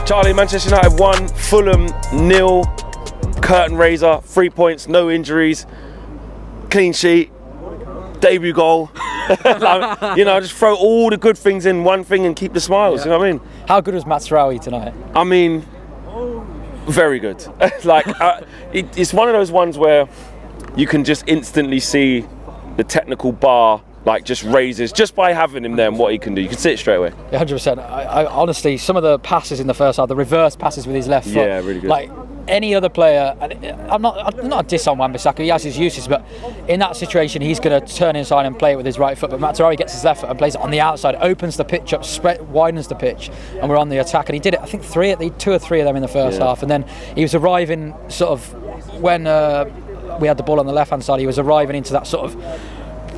Charlie, Manchester United 1, Fulham 0, curtain raiser, 3 points, no injuries, clean sheet, debut goal. Just throw all the good things in one thing and keep the smiles, you know what I mean? How good was Mazraoui tonight? I mean, very good. It's one of those ones where you can just instantly see the technical bar just raises just by having him there and what he can do. You can see it straight away. Yeah, 100%. I honestly, some of the passes in the first half, the reverse passes with his left foot. Yeah, really good. Like any other player, I'm not a diss on Wan-Bissaka, he has his uses, but in that situation he's going to turn inside and play it with his right foot. But Mazraoui gets his left foot and plays it on the outside, opens the pitch up, widens the pitch, and we're on the attack. And he did it, I think, 2 or 3 of them in the first half. And then he was arriving sort of when we had the ball on the left hand side, he was arriving into that sort of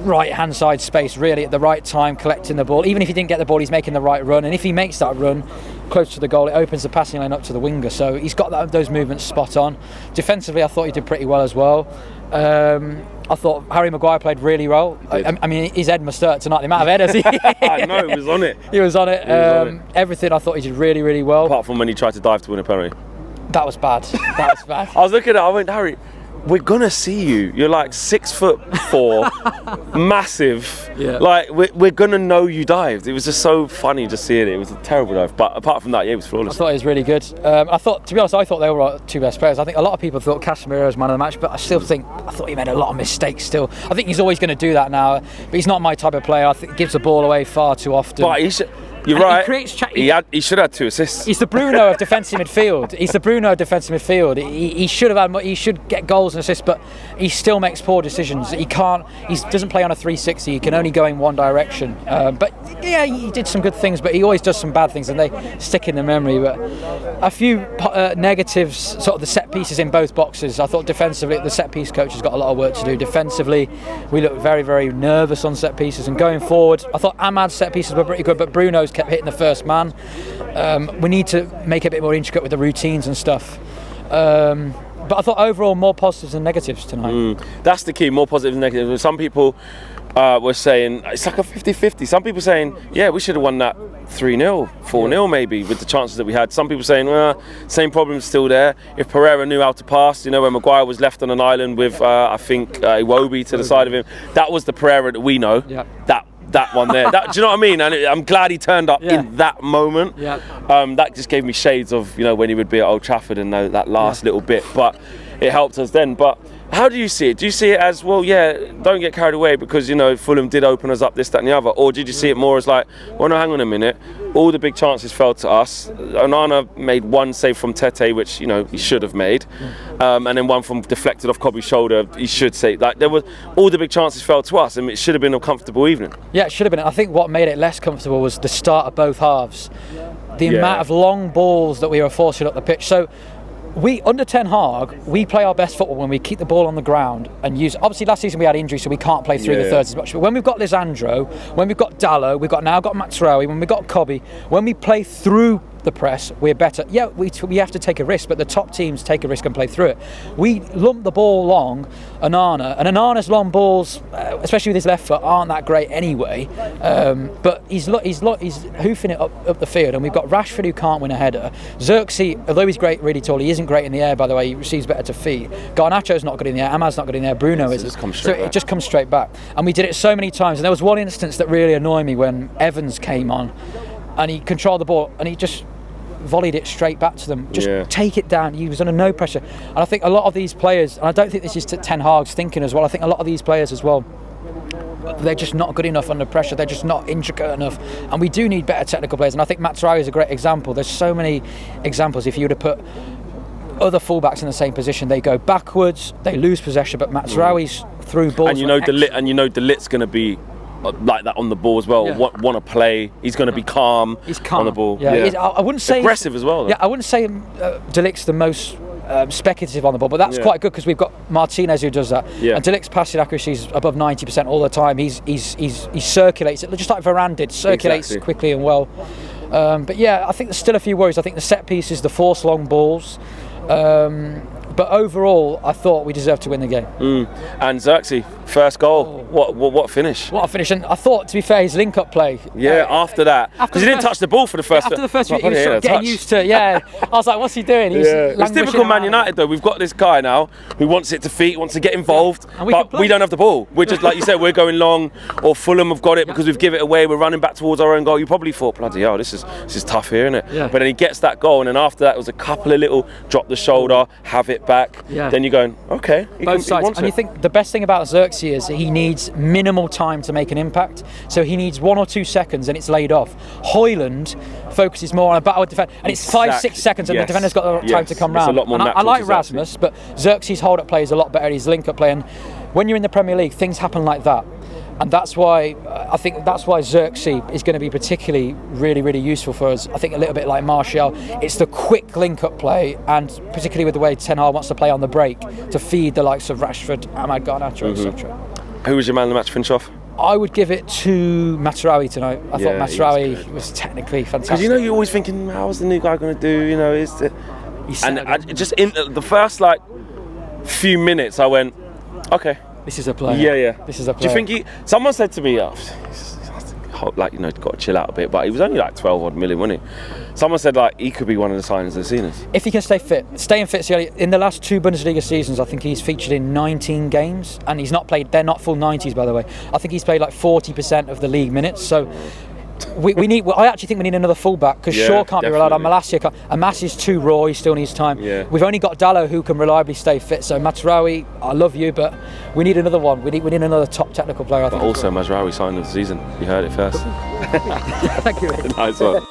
right hand side space really at the right time, collecting the ball. Even if he didn't get the ball, he's making the right run, and if he makes that run close to the goal, it opens the passing lane up to the winger. So he's got those movements spot on. Defensively, I thought he did pretty well as well. I thought Harry Maguire played really well. I mean, his head must hurt tonight, the amount of headers I know, he was on it. He was on it. Everything I thought he did really, really well. Apart from when he tried to dive to win a penalty. That was bad. That was bad. I was looking at it, I went, Harry, we're gonna see you. You're like 6'4", massive. Yeah. Like we're gonna know you dived. It was just so funny just seeing it. It was a terrible dive. But apart from that, it was flawless. I thought it was really good. To be honest, I thought they were our 2 best players. I think a lot of people thought Casemiro was man of the match, but I thought he made a lot of mistakes still. I think he's always going to do that now, but he's not my type of player. I think he gives the ball away far too often. But you're right. He should have 2 assists. He's the Bruno of defensive midfield. He should have had. He should get goals and assists, but he still makes poor decisions. He can't. He doesn't play on a 360. He can only go in one direction. But yeah, he did some good things, but he always does some bad things, and they stick in the memory. But a few negatives, sort of the set pieces in both boxes. I thought defensively, the set piece coach has got a lot of work to do. Defensively, we looked very, very nervous on set pieces, and going forward, I thought Ahmad's set pieces were pretty good, but Bruno's kept hitting the first man. We need to make it a bit more intricate with the routines and stuff. But I thought overall more positives than negatives tonight. That's the key, more positives than negatives. Some people were saying it's like a 50-50. Some people saying, yeah, we should have won that 3-0, 4-0 maybe with the chances that we had. Some people saying, same problem's still there. If Pereira knew how to pass, when Maguire was left on an island with, I think, Iwobi to the side of him, that was the Pereira that we know. Yeah. That one there. Do you know what I mean? And I'm glad he turned up in that moment. Yeah. That just gave me shades of when he would be at Old Trafford and that last little bit. But it helped us then. But how do you see it? Do you see it as, well, don't get carried away because, Fulham did open us up, this, that and the other? Or did you see it more as like, well, no, hang on a minute. All the big chances fell to us. Onana made one save from Tete, which, he should have made. And then one from deflected off Kobe's shoulder, he should say. Like, there was, all the big chances fell to us, and it should have been a comfortable evening. Yeah, it should have been. I think what made it less comfortable was the start of both halves. The amount of long balls that we were forcing up the pitch. So, under Ten Hag, we play our best football when we keep the ball on the ground and use. Obviously, last season we had injuries, so we can't play through the thirds as much. But when we've got Lisandro, when we've got Dallo, we've now got Mazraoui, when we've got Kobe, when we play through the press, we're better. Yeah, we have to take a risk, but the top teams take a risk and play through it. We lump the ball long, Onana, and Onana's long balls, especially with his left foot, aren't that great anyway. But he's hoofing it up the field, and we've got Rashford who can't win a header. Xerxes, although he's great, really tall, he isn't great in the air. By the way, he receives better to feet. Garnacho's not good in the air. Ahmad's not good in the air. Bruno isn't. So it just comes straight back. And we did it so many times. And there was one instance that really annoyed me when Evans came on, and he controlled the ball, and he just volleyed it straight back to them. Just take it down. He was under no pressure. And I think a lot of these players, and I don't think this is Ten Hag's thinking as well, I think a lot of these players as well, they're just not good enough under pressure. They're just not intricate enough. And we do need better technical players. And I think Mazraoui is a great example. There's so many examples. If you were to put other fullbacks in the same position, they go backwards, they lose possession, but Mazraoui's through balls. And De Ligt's going to be like that on the ball as well. Want to play. He's going to be calm. He's calm on the ball. I wouldn't say aggressive as well, though. Yeah, I wouldn't say De Ligt's the most speculative on the ball, but that's quite good because we've got Martinez who does that. And De Ligt's passing accuracy is above 90% all the time. He circulates it just like Varane did. Circulates quickly and well. But I think there's still a few worries. I think the set pieces, the forced long balls. But overall, I thought we deserved to win the game. And Xerxes, first goal. What finish? What a finish. And I thought, to be fair, his link-up play. Yeah, after that. Because he didn't touch the ball for the first... After the first bit, he was sort of getting used to it. Yeah. I was like, what's he doing? He's It's typical Man United, though. We've got this guy now who wants it to feet, wants to get involved, but we don't have the ball. We're just, like you said, we're going long, or Fulham have got it because we've given it away. We're running back towards our own goal. You probably thought, bloody hell, this is tough here, isn't it? Yeah. But then he gets that goal, and then after that, it was a couple of little drop the shoulder, have it back. Yeah. Then you're going, okay. Both sides. And you think the best thing about Xerxes is he needs minimal time to make an impact. So he needs 1 or 2 seconds and it's laid off. Hoyland focuses more on a battle defense, and it's 5-6 seconds and the defender's got the time to come round. A lot more I like Rasmus, but Xerxes' hold-up play is a lot better. His link-up play, and when you're in the Premier League, things happen like that. And that's why I think Xerxes is going to be particularly really, really useful for us. I think a little bit like Martial, it's the quick link-up play, and particularly with the way Ten Hag wants to play on the break to feed the likes of Rashford, Ahmad Garnacho, etc. Who was your man of the match finish off? I would give it to Mazraoui tonight. I thought Mazraoui was technically fantastic. Because you're always thinking, how's the new guy going to do? Just in the first few minutes, I went, okay. This is a player. Yeah. This is a player. Do you think someone said to me, got to chill out a bit, but he was only 12 odd million, wasn't he? Someone said he could be one of the signings of the season. If he can stay fit, in the last 2 Bundesliga seasons, I think he's featured in 19 games, and he's not played. They're not full 90s, by the way. I think he's played 40% of the league minutes. So we need. I actually think we need another fullback because Shaw can't be relied on. Malacia can't. Amas is too raw. He still needs time. Yeah. We've only got Dallo who can reliably stay fit. So Mazraoui, I love you, but we need another one. We need another top technical player. I think. But also Mazraoui signed of the season. You heard it first. Thank you. Nice one.